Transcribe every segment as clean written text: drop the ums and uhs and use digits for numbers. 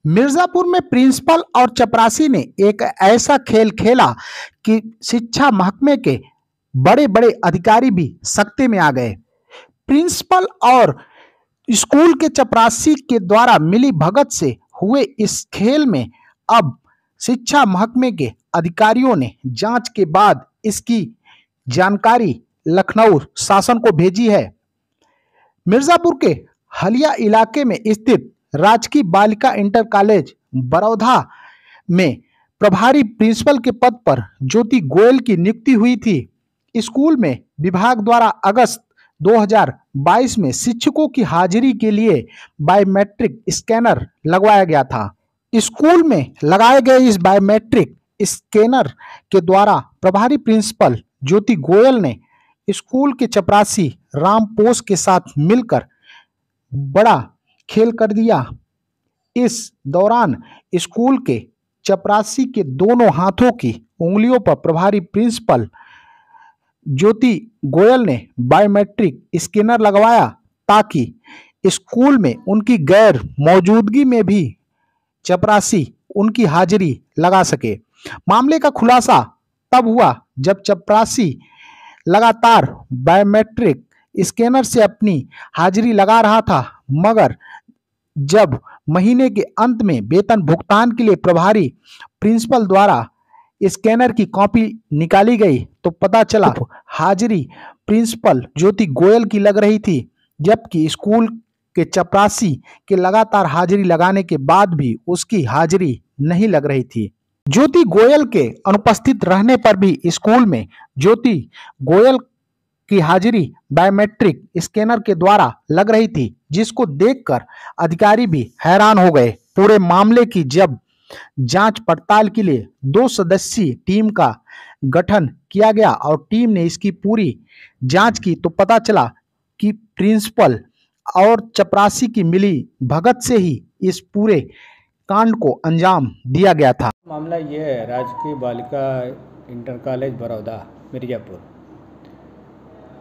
मिर्जापुर में प्रिंसिपल और चपरासी ने एक ऐसा खेल खेला कि शिक्षा महकमे के बड़े बड़े अधिकारी भी सकते में आ गए। प्रिंसिपल और स्कूल के चपरासी के द्वारा मिली भगत से हुए इस खेल में अब शिक्षा महकमे के अधिकारियों ने जांच के बाद इसकी जानकारी लखनऊ शासन को भेजी है। मिर्जापुर के हलिया इलाके में स्थित राजकीय बालिका इंटर कॉलेज बड़ौदा में प्रभारी प्रिंसिपल के पद पर ज्योति गोयल की नियुक्ति हुई थी। स्कूल में विभाग द्वारा अगस्त 2022 में शिक्षकों की हाजिरी के लिए बायोमेट्रिक स्कैनर लगवाया गया था। स्कूल में लगाए गए इस बायोमेट्रिक स्कैनर के द्वारा प्रभारी प्रिंसिपल ज्योति गोयल ने स्कूल के चपरासी राम पोस के साथ मिलकर बड़ा खेल कर दिया। इस दौरान स्कूल के चपरासी के दोनों हाथों की उंगलियों पर प्रभारी प्रिंसिपल ज्योति गोयल ने बायोमेट्रिक स्कैनर लगवाया ताकि स्कूल में उनकी गैर मौजूदगी में भी चपरासी उनकी हाजिरी लगा सके। मामले का खुलासा तब हुआ जब चपरासी लगातार बायोमेट्रिक स्कैनर से अपनी हाजिरी लगा रहा था, मगर जब महीने के अंत में वेतन भुगतान के लिए प्रभारी प्रिंसिपल द्वारा स्कैनर की कॉपी निकाली गई तो पता चला हाजिरी प्रिंसिपल ज्योति गोयल की लग रही थी, जबकि स्कूल के चपरासी के लगातार हाजिरी लगाने के बाद भी उसकी हाजिरी नहीं लग रही थी। ज्योति गोयल के अनुपस्थित रहने पर भी स्कूल में ज्योति गोयल की हाजिरी बायोमेट्रिक स्कैनर के द्वारा लग रही थी, जिसको देखकर अधिकारी भी हैरान हो गए। पूरे मामले की जब जांच पड़ताल के लिए 2 सदस्यीय टीम का गठन किया गया और टीम ने इसकी पूरी जांच की तो पता चला कि प्रिंसिपल और चपरासी की मिली भगत से ही इस पूरे कांड को अंजाम दिया गया था। मामला ये है, राजकीय बालिका इंटर कॉलेज बड़ौदा मिर्जापुर,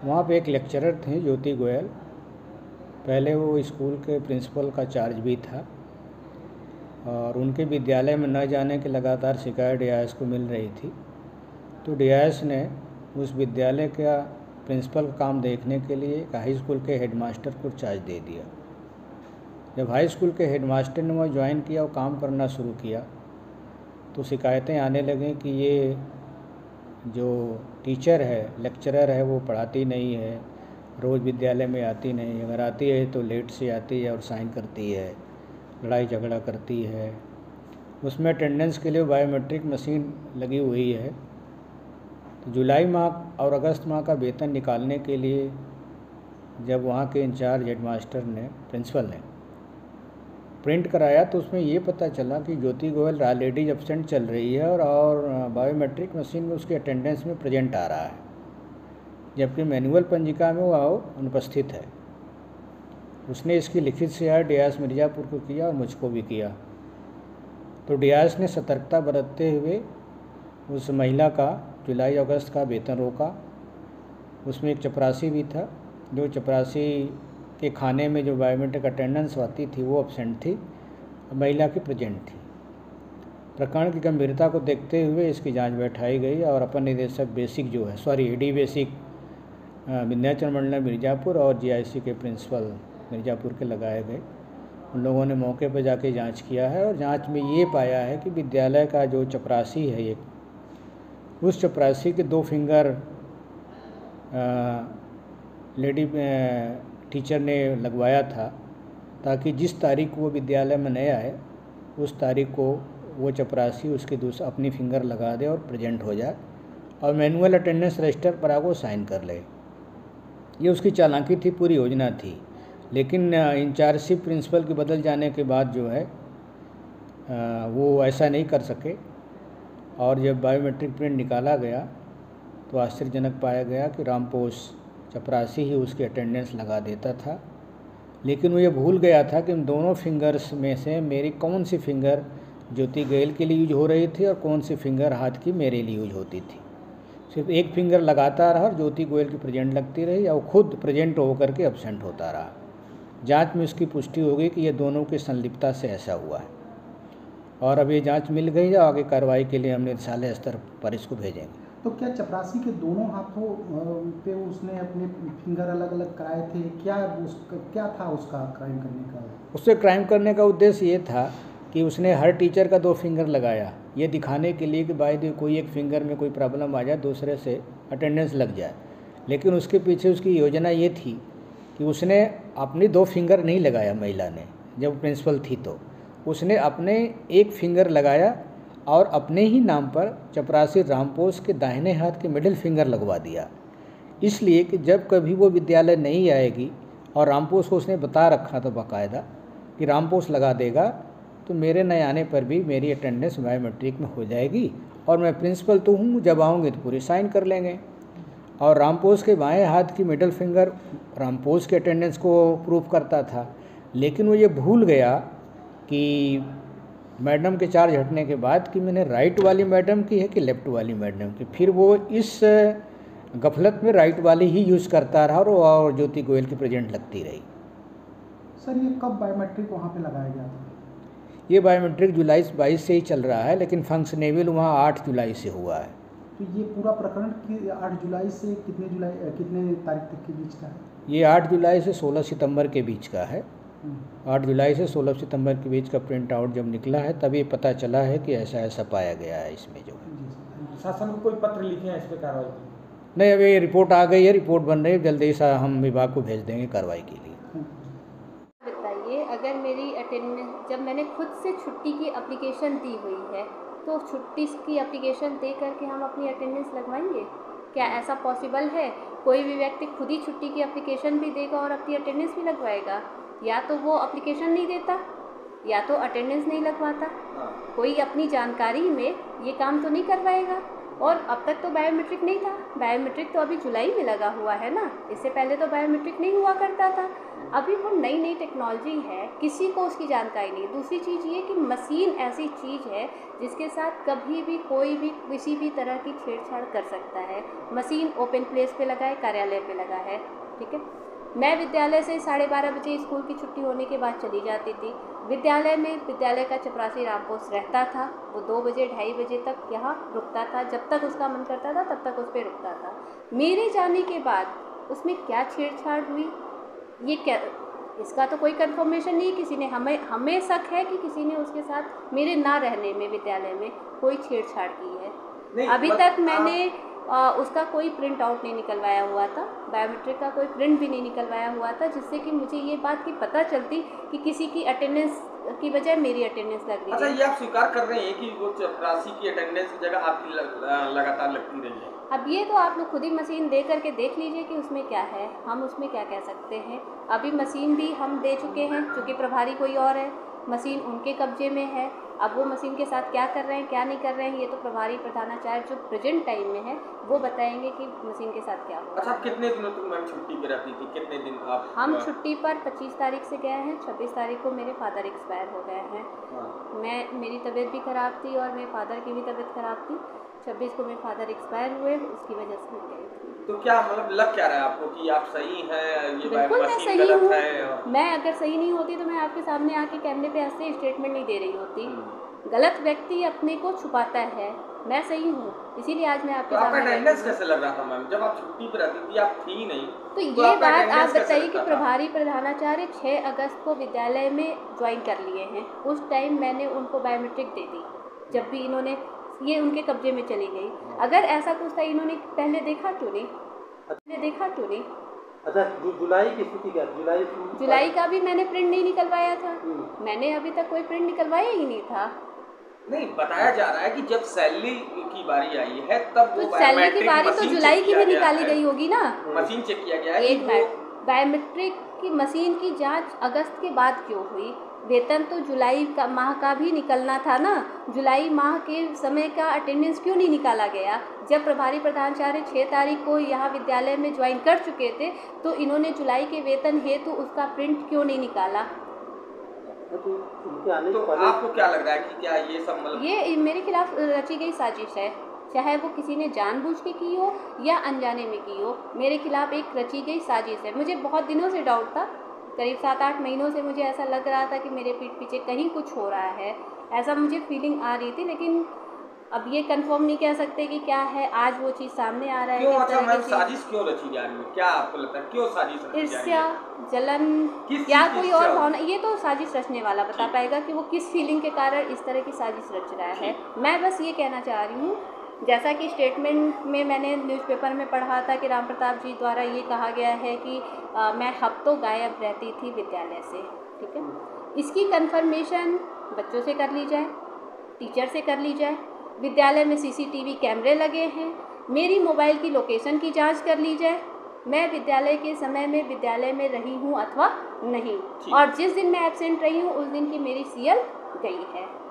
वहाँ पे एक लेक्चरर थे ज्योति गोयल। पहले वो स्कूल के प्रिंसिपल का चार्ज भी था और उनके विद्यालय में न जाने की लगातार शिकायत डीआईएस को मिल रही थी। तो डीआईएस ने उस विद्यालय का प्रिंसिपल का काम देखने के लिए हाई स्कूल के हेडमास्टर को चार्ज दे दिया। जब हाई स्कूल के हेडमास्टर ने वह ज्वाइन किया और काम करना शुरू किया तो शिकायतें आने लगीं कि ये जो टीचर है, लेक्चरर है, वो पढ़ाती नहीं है, रोज़ विद्यालय में आती नहीं, अगर आती है तो लेट से आती है और साइन करती है, लड़ाई झगड़ा करती है। उसमें अटेंडेंस के लिए बायोमेट्रिक मशीन लगी हुई है। तो जुलाई माह और अगस्त माह का वेतन निकालने के लिए जब वहाँ के इंचार्ज हेडमास्टर ने, प्रिंसिपल ने प्रिंट कराया तो उसमें ये पता चला कि ज्योति गोयल लेडीज एब्सेंट चल रही है और बायोमेट्रिक मशीन में उसके अटेंडेंस में प्रेजेंट आ रहा है, जबकि मैनुअल पंजिका में वो अनुपस्थित है। उसने इसकी लिखित शिकायत डीआईएस मिर्जापुर को किया और मुझको भी किया। तो डीआईएस ने सतर्कता बरतते हुए उस महिला का जुलाई अगस्त का वेतन रोका। उसमें एक चपरासी भी था, जो चपरासी के खाने में जो बायोमेट्रिक अटेंडेंस आती थी वो एब्सेंट थी और महिला की प्रेजेंट थी। प्रकरण की गंभीरता को देखते हुए इसकी जांच बैठाई गई और अपर निदेशक बेसिक जो है एडी बेसिक विंध्याचल मंडल मिर्जापुर और जीआईसी के प्रिंसिपल मिर्जापुर के लगाए गए। उन लोगों ने मौके पर जाके जांच किया है और जांच में ये पाया है कि विद्यालय का जो चपरासी है एक, उस चपरासी के 2 फिंगर लेडी टीचर ने लगवाया था ताकि जिस तारीख को वो विद्यालय में नया है उस तारीख को वो चपरासी उसके अपनी फिंगर लगा दे और प्रेजेंट हो जाए और मैनुअल अटेंडेंस रजिस्टर पर आको साइन कर ले। ये उसकी चालाकी थी, पूरी योजना थी। लेकिन इंचार्जशिप प्रिंसिपल के बदल जाने के बाद जो है वो ऐसा नहीं कर सके और जब बायोमेट्रिक प्रिंट निकाला गया तो आश्चर्यजनक पाया गया कि रामपोस चपरासी ही उसकी अटेंडेंस लगा देता था। लेकिन वो ये भूल गया था कि इन दोनों फिंगर्स में से मेरी कौन सी फिंगर ज्योति गोयल के लिए यूज हो रही थी और कौन सी फिंगर हाथ की मेरे लिए यूज होती थी। सिर्फ एक फिंगर लगाता रहा और ज्योति गोयल की प्रेजेंट लगती रही या वो खुद प्रेजेंट होकर के एब्सेंट होता रहा। जांच में उसकी पुष्टि हो गई कि ये दोनों की संलिप्तता से ऐसा हुआ है। और अब ये जांच मिल गई है, आगे कार्रवाई के लिए हम निदेशालय स्तर पर इसको भेजेंगे। तो क्या चपरासी के दोनों हाथों पे उसने अपने फिंगर अलग अलग कराए थे? क्या था उसका क्राइम करने का? उससे क्राइम करने का उद्देश्य ये था कि उसने हर टीचर का 2 फिंगर लगाया, ये दिखाने के लिए कि भाई कोई एक फिंगर में कोई प्रॉब्लम आ जाए, दूसरे से अटेंडेंस लग जाए। लेकिन उसके पीछे उसकी योजना ये थी कि उसने अपनी 2 फिंगर नहीं लगाया, महिला ने जब प्रिंसिपल थी तो उसने अपने 1 फिंगर लगाया और अपने ही नाम पर चपरासी रामपोस के दाहिने हाथ के मिडिल फिंगर लगवा दिया, इसलिए कि जब कभी वो विद्यालय नहीं आएगी, और रामपोस को उसने बता रखा था बाकायदा कि रामपोस लगा देगा तो मेरे न आने पर भी मेरी अटेंडेंस बायोमेट्रिक में हो जाएगी, और मैं प्रिंसिपल तो हूँ, जब आऊँगी तो पूरी साइन कर लेंगे। और रामपोस के बाएं हाथ की मिडिल फिंगर रामपोस के अटेंडेंस को प्रूफ करता था, लेकिन वो ये भूल गया कि मैडम के चार्ज हटने के बाद कि मैंने राइट वाली मैडम की है कि लेफ़्ट वाली मैडम की। फिर वो इस गफलत में राइट वाली ही यूज़ करता रहा और ज्योति गोयल की प्रेजेंट लगती रही। सर ये कब बायोमेट्रिक वहाँ पे लगाया गया था? ये बायोमेट्रिक जुलाई 22 से ही चल रहा है, लेकिन फंक्शनेबल वहाँ 8 जुलाई से हुआ है। तो ये पूरा प्रकरण 8 जुलाई से कितने तारीख तक के बीच का है? ये 8 जुलाई से 16 सितंबर के बीच का है। 8 जुलाई से 16 सितंबर के बीच का प्रिंट आउट जब निकला है तब ये पता चला है कि ऐसा ऐसा पाया गया है इसमें जो है। शासन को कोई पत्र लिखे हैं इस पर कार्रवाई की? नहीं, अभी रिपोर्ट आ गई है, रिपोर्ट बन रही है, जल्दी से हम विभाग को भेज देंगे कार्रवाई के लिए। बताइए, अगर मेरी अटेंडेंस, जब मैंने खुद से छुट्टी की एप्लीकेशन दी हुई है तो छुट्टी की एप्लीकेशन दे करके हम अपनी अटेंडेंस लगवाएंगे? क्या ऐसा पॉसिबल है? कोई भी व्यक्ति खुद ही छुट्टी की एप्लीकेशन भी देगा और अपनी अटेंडेंस भी लगवाएगा? या तो वो एप्लीकेशन नहीं देता या तो अटेंडेंस नहीं लगवाता। कोई अपनी जानकारी में ये काम तो नहीं करवाएगा। और अब तक तो बायोमेट्रिक नहीं था, बायोमेट्रिक तो अभी जुलाई में लगा हुआ है ना, इससे पहले तो बायोमेट्रिक नहीं हुआ करता था। अभी वो नई नई टेक्नोलॉजी है, किसी को उसकी जानकारी नहीं। दूसरी चीज़ ये कि मशीन ऐसी चीज़ है जिसके साथ कभी भी कोई भी किसी भी तरह की छेड़छाड़ कर सकता है। मशीन ओपन प्लेस पे लगा है, कार्यालय पे लगा है, ठीक है। मैं विद्यालय से 12:30 बजे स्कूल की छुट्टी होने के बाद चली जाती थी। विद्यालय का चपरासी रामपोस रहता था, वो 2 बजे 2:30 बजे तक यहाँ रुकता था, जब तक उसका मन करता था तब तक उस पर रुकता था। मेरे जाने के बाद उसमें क्या छेड़छाड़ हुई, ये क्या, इसका तो कोई कंफर्मेशन नहीं। किसी ने हमें शक है कि किसी ने उसके साथ मेरे ना रहने में विद्यालय में कोई छेड़छाड़ की है। अभी तक मैंने उसका कोई प्रिंट आउट नहीं निकलवाया हुआ था, बायोमेट्रिक का कोई प्रिंट भी नहीं निकलवाया हुआ था, जिससे कि मुझे ये बात की पता चलती कि किसी की अटेंडेंस की बजाय मेरी अटेंडेंस लग रही है। अच्छा, ये आप स्वीकार कर रहे हैं कि वो चपरासी की अटेंडेंस की जगह आपकी लगातार लगती रही है? अब ये तो आप लोग खुद ही मशीन दे करके देख लीजिए कि उसमें क्या है, हम उसमें क्या कह सकते हैं। अभी मशीन भी हम दे चुके हैं, चूँकि प्रभारी कोई और है, मशीन उनके कब्जे में है। अब वो मशीन के साथ क्या कर रहे हैं क्या नहीं कर रहे हैं, ये तो प्रभारी प्रधानाचार्य जो प्रेजेंट टाइम में है वो बताएंगे कि मशीन के साथ क्या हुआ। अच्छा, आप कितने दिनों तक मैम छुट्टी पे रहती थी? कितने दिन आप? हम छुट्टी पर 25 तारीख से गए हैं, 26 तारीख को मेरे फादर एक्सपायर हो गए हैं। मेरी तबीयत भी ख़राब थी और मेरे फादर की भी तबीयत ख़राब थी। 26 को मेरे फादर एक्सपायर हुए, उसकी वजह से मैं गई थी। तो क्या मतलब लग क्या रहा है आपको कि आप सही हैं, ये बिल्कुल मैं मशीन सही गलत हूँ। है? मैं अगर सही नहीं होती तो मैं आपके सामने आके कैमरे पे ऐसे स्टेटमेंट नहीं दे रही होती। गलत व्यक्ति अपने को छुपाता है, मैं सही हूँ, इसीलिए आज मैं आपके सामने। आपका अटेंडेंस कैसे लग रहा था मैम जब आप छुट्टी पर रहती थी? आप थी नहीं तो ये बात आप बताइए कि प्रभारी प्रधानाचार्य 6 अगस्त को विद्यालय में ज्वाइन कर लिए हैं। उस टाइम मैंने उनको बायोमेट्रिक दे दी, जब भी इन्होंने ये उनके कब्जे में चली गई। अगर ऐसा कुछ था इन्होंने पहले देखा क्यों नहीं? अच्छा, जुलाई की स्थिति क्या? जुलाई का भी मैंने प्रिंट नहीं निकलवाया था, मैंने अभी तक कोई प्रिंट निकलवाया ही नहीं था। नहीं, बताया जा रहा है कि जब सैलरी की बारी आई है तब वो सैलरी की बारी तो जुलाई की भी निकाली गई होगी ना, मशीन चेक किया गया है। एक बायोमेट्रिक की मशीन की जांच अगस्त के बाद क्यों हुई? वेतन तो जुलाई का माह का भी निकलना था ना, जुलाई माह के समय का अटेंडेंस क्यों नहीं निकाला गया? जब प्रभारी प्रधानाचार्य 6 तारीख को यहाँ विद्यालय में ज्वाइन कर चुके थे तो इन्होंने जुलाई के वेतन हेतु उसका प्रिंट क्यों नहीं निकाला? तो आपको क्या लग रहा है कि क्या ये सब मतलब ये मेरे खिलाफ रची गई साजिश है, चाहे वो किसी ने जानबूझ के की हो या अनजाने में की हो, मेरे खिलाफ एक रची गई साजिश है। मुझे बहुत दिनों से डाउट था करीब 7-8 महीनों से मुझे ऐसा लग रहा था कि मेरे पीठ पीछे कहीं कुछ हो रहा है, ऐसा मुझे फीलिंग आ रही थी। लेकिन अब ये कंफर्म नहीं कह सकते कि क्या है, आज वो चीज़ सामने आ रहा है। क्यों? किस अच्छा तरह की मैम, चीज़- साजिश क्यों रची जा रही है? क्या आपको लगता है क्यों साजिश रची जा रही ईर्ष्या, है? जलन किस या चीज़ की कोई ईर्ष्या और होगी? भावना, ये तो साजिश रचने वाला बता ठीक। पाएगा कि वो किस फीलिंग के कारण इस तरह की साजिश रच रहा है। मैं बस ये कहना चाह रही हूँ, जैसा कि स्टेटमेंट में मैंने न्यूज़पेपर में पढ़ा था कि राम प्रताप जी द्वारा ये कहा गया है कि मैं हफ्तों गायब रहती थी विद्यालय से। ठीक है, इसकी कंफर्मेशन बच्चों से कर ली जाए, टीचर से कर ली जाए, विद्यालय में सीसीटीवी कैमरे लगे हैं, मेरी मोबाइल की लोकेशन की जांच कर ली जाए, मैं विद्यालय के समय में विद्यालय में रही हूँ अथवा नहीं, और जिस दिन मैं एब्सेंट रही हूँ उस दिन की मेरी सीएल गई है।